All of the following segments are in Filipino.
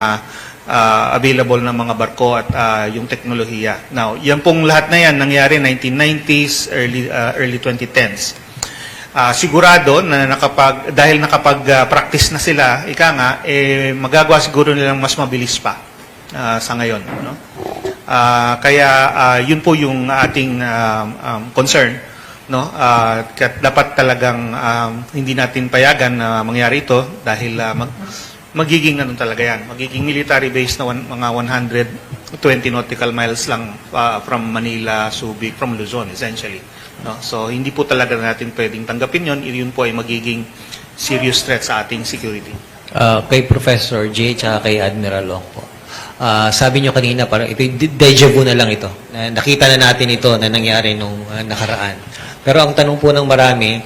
available ng mga barko at yung teknolohiya. Now, yan pong lahat na yan nangyari 1990s, early 2010s. Sigurado na dahil nakapag-practice na sila, ika nga, magagawa siguro nilang mas mabilis pa sa ngayon. No? Kaya yun po yung ating concern. No? Dapat talagang hindi natin payagan na mangyari ito dahil magiging ganun talaga yan. Magiging military base na mga 120 nautical miles lang from Manila, Subic, from Luzon essentially. No? So hindi po talaga natin pwedeng tanggapin yon. Yun po ay magiging serious threat sa ating security. Kay Professor J at kay Admiral Ong po. Sabi nyo kanina, parang ito, deja vu na lang ito. Nakita na natin ito na nangyari nung nakaraan. Pero ang tanong po ng marami,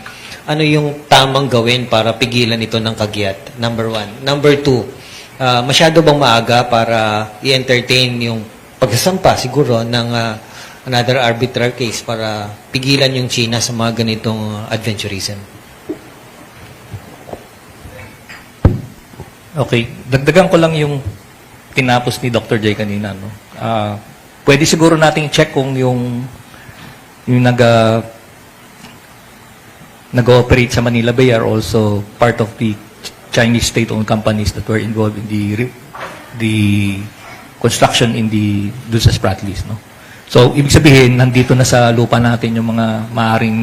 ano yung tamang gawin para pigilan ito ng kagyat? Number one. Number two, masyado bang maaga para i-entertain yung pagsasampa siguro ng another arbitral case para pigilan yung China sa mga ganitong adventurism? Okay. Dagdagan ko lang yung tinapos ni Dr. J kanina. No? Pwede siguro nating check kung yung nag-ooperate sa Manila Bay are also part of the Chinese state-owned companies that were involved in the construction in dun sa Spratlys, no? So, ibig sabihin, nandito na sa lupa natin yung mga maaaring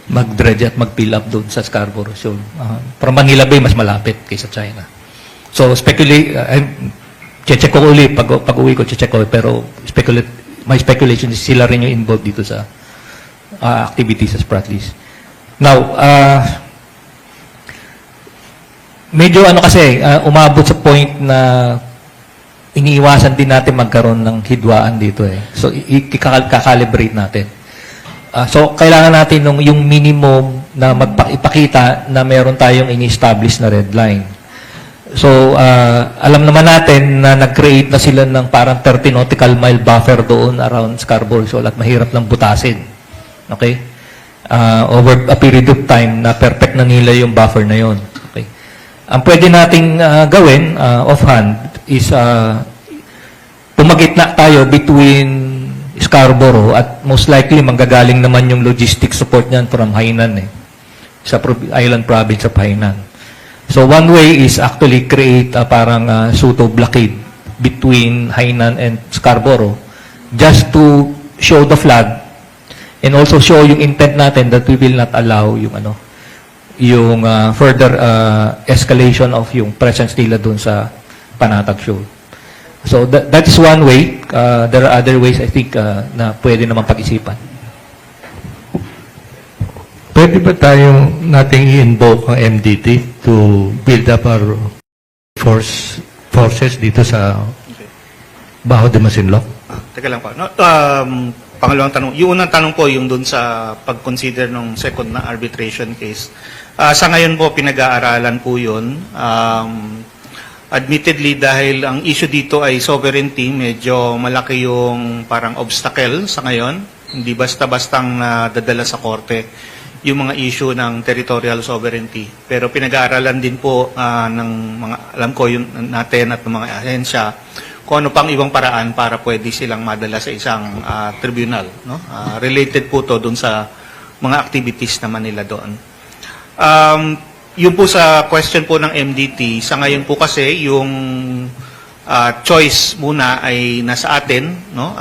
mag-dredge at mag-fill up doon sa Scarborough. So, from Manila Bay, mas malapit kaysa China. So, check ko ulit, pag uwi ko, check ko, pero my speculation is sila rin yung involved dito sa activities sa Spratlys. Now, medyo umabot sa point na iniiwasan din natin magkaroon ng hidwaan dito eh. So, ikakalibrate natin. So, kailangan natin yung minimum na ipakita na meron tayong ini-establish na red line. So, alam naman natin na nag-create na sila ng parang 30 nautical mile buffer doon around Scarborough Shoal at mahirap lang butasin. Okay? Over a period of time na perfect na nila yung buffer na yon. Okay. Ang pwede nating gawin offhand is pumagitna tayo between Scarborough at most likely manggagaling naman yung logistic support niyan from Hainan sa island province of Hainan. So one way is actually create a parang pseudo blockade between Hainan and Scarborough just to show the flag and also show yung intent natin that we will not allow yung further escalation of yung presence nila dun sa Panatag Shoal. So that is one way. There are other ways I think na pwede naman pag-isipan. Pwede ba tayong nating i-invoke ang MDT to build up our forces dito sa Bajo de Masinloc? Teka lang po. No, pangalawang tanong. Yung unang tanong po, yung dun sa pag-consider ng second na arbitration case. Sa ngayon po, pinag-aaralan po yun. Admittedly, dahil ang issue dito ay sovereignty, medyo malaki yung parang obstacle sa ngayon. Hindi basta-bastang dadala sa korte yung mga issue ng territorial sovereignty. Pero pinag-aaralan din po ng mga, alam ko, yun natin at ng mga ahensya, kung ano pang ibang paraan para pwede silang madala sa isang tribunal. No? Related po to dun sa mga activities naman nila doon. Yung po sa question po ng MDT, sa ngayon po kasi yung choice muna ay nasa atin. No?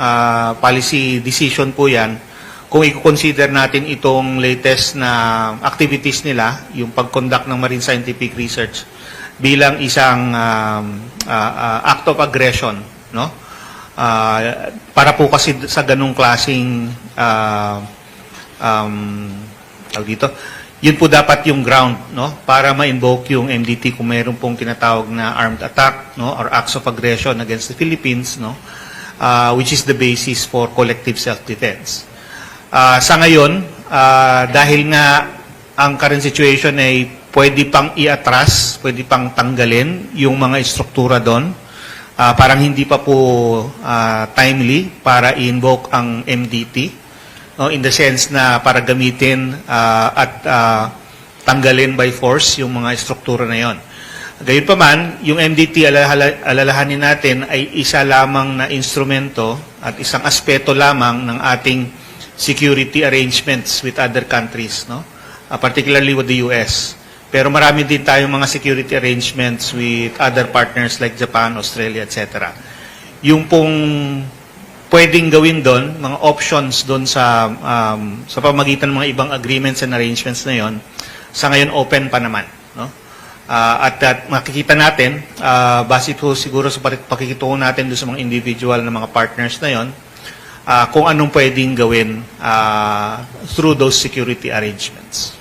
Policy decision po yan. Kung i-consider natin itong latest na activities nila, yung pag-conduct ng marine scientific research, bilang isang act of aggression, no? Para po kasi sa ganung klaseng dito, yun po dapat yung ground, no? Para ma-invoke yung MDT kung mayroon pong tinatawag na armed attack, no? Or acts of aggression against the Philippines, no? Which is the basis for collective self-defense. Sa ngayon, dahil nga ang current situation ay pwede pang iatras, pwede pang tanggalin yung mga struktura doon. Parang hindi pa po timely para i-invoke ang MDT. No? In the sense na para gamitin at tanggalin by force yung mga struktura na yon. Gayunpaman, yung MDT alalahanin natin ay isa lamang na instrumento at isang aspeto lamang ng ating security arrangements with other countries, no? Particularly with the US. Pero marami din tayong mga security arrangements with other partners like Japan, Australia, etc. Yung pong pwedeng gawin doon, mga options doon sa pamagitan ng mga ibang agreements and arrangements na yon, sa ngayon open pa naman, no? At makikita natin, base po siguro sa pakikitungo natin doon sa mga individual na mga partners na yon, kung anong pwedeng gawin through those security arrangements.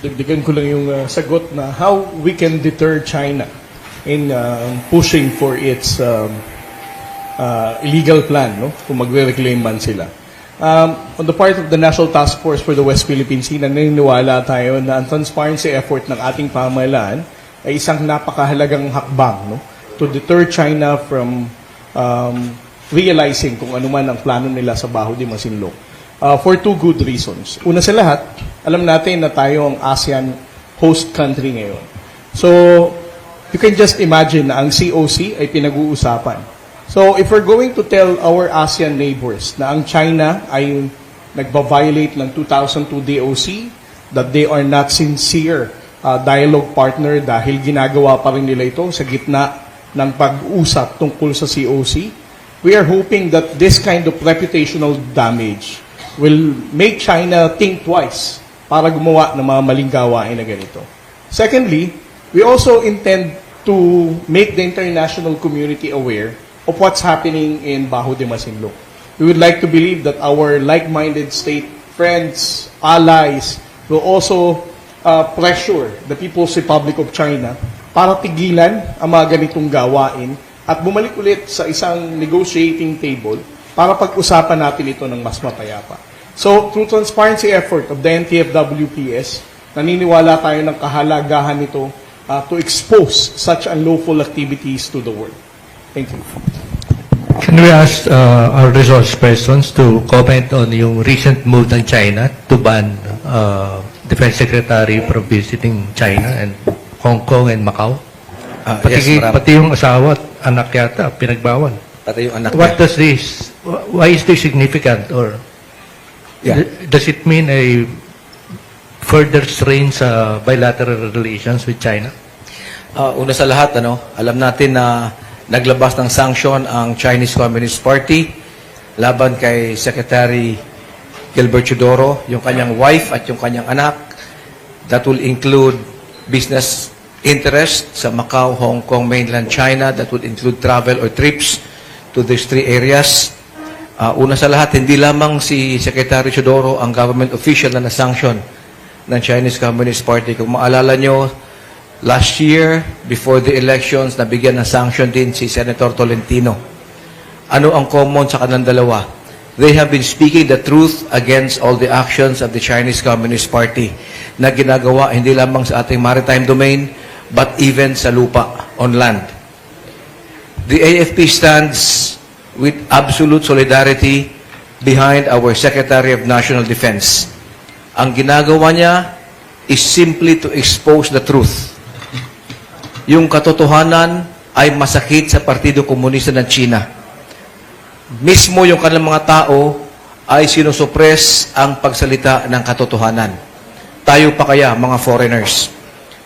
Dagdagan ko lang yung sagot na how we can deter China in pushing for its illegal plan, no? Kung magre-reclaim man sila. On the part of the National Task Force for the West Philippine Sea, naniniwala tayo na ang transparency effort ng ating pamahalaan ay isang napakahalagang hakbang, no? To deter China from realizing kung ano man ang plano nila sa Baho de Masinloc. For two good reasons. Una sa lahat, alam natin na tayo ang ASEAN host country ngayon. So, you can just imagine na ang COC ay pinag-uusapan. So, if we're going to tell our ASEAN neighbors na ang China ay nagba-violate ng 2002 DOC, that they are not sincere dialogue partner dahil ginagawa pa rin nila ito sa gitna ng pag-usap tungkol sa COC, we are hoping that this kind of reputational damage will make China think twice para gumawa ng mga maling gawain na ganito. Secondly, we also intend to make the international community aware of what's happening in Baho de Masinloc. We would like to believe that our like-minded state friends, allies, will also pressure the People's Republic of China para tigilan ang mga ganitong gawain at bumalik ulit sa isang negotiating table para pag-usapan natin ito ng mas mapayapa. So, through transparency effort of the NTFWPS, naniniwala tayo ng kahalagahan nito to expose such unlawful activities to the world. Thank you. Can we ask our resource persons to comment on yung recent move ng China to ban Defense Secretary from visiting China and Hong Kong and Macau? Pati yung asawa at anak yata, pinagbawal. Pati yung anak What niya. does this, why is this significant? Or does it mean a further strain sa bilateral relations with China? Una sa lahat, alam natin na naglabas ng sanction ang Chinese Communist Party laban kay Secretary Gilbert Chodoro, yung kanyang wife at yung kanyang anak. That will include business interest sa Macau, Hong Kong, mainland China. That would include travel or trips to these three areas. Una sa lahat, hindi lamang si Secretary Chodoro ang government official na na-sanction ng Chinese Communist Party. Kung maalala nyo, last year, before the elections, nabigyan ng sanction din si Senator Tolentino. Ano ang common sa kanilang dalawa? They have been speaking the truth against all the actions of the Chinese Communist Party na ginagawa hindi lamang sa ating maritime domain, but even sa lupa, on land. The AFP stands with absolute solidarity behind our Secretary of National Defense. Ang ginagawa niya is simply to expose the truth. Yung katotohanan ay masakit sa Partido Komunista ng China. Mismo yung kanilang mga tao ay sinusuppress ang pagsalita ng katotohanan. Tayo pa kaya, mga foreigners?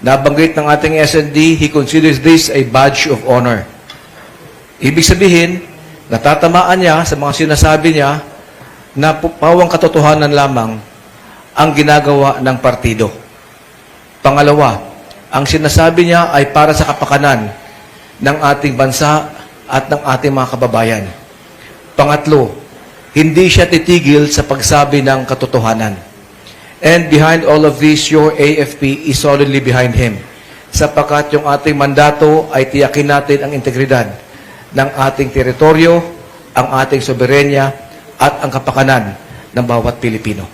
Nabanggit ng ating SND, he considers this a badge of honor. Ibig sabihin, natatamaan niya sa mga sinasabi niya na pawang katotohanan lamang ang ginagawa ng partido. Pangalawa, ang sinasabi niya ay para sa kapakanan ng ating bansa at ng ating mga kababayan. Pangatlo, hindi siya titigil sa pagsabi ng katotohanan. And behind all of this, your AFP is solidly behind him. Sapagkat yung ating mandato ay tiyakin natin ang integridad ng ating teritoryo, ang ating soberenya, at ang kapakanan ng bawat Pilipino.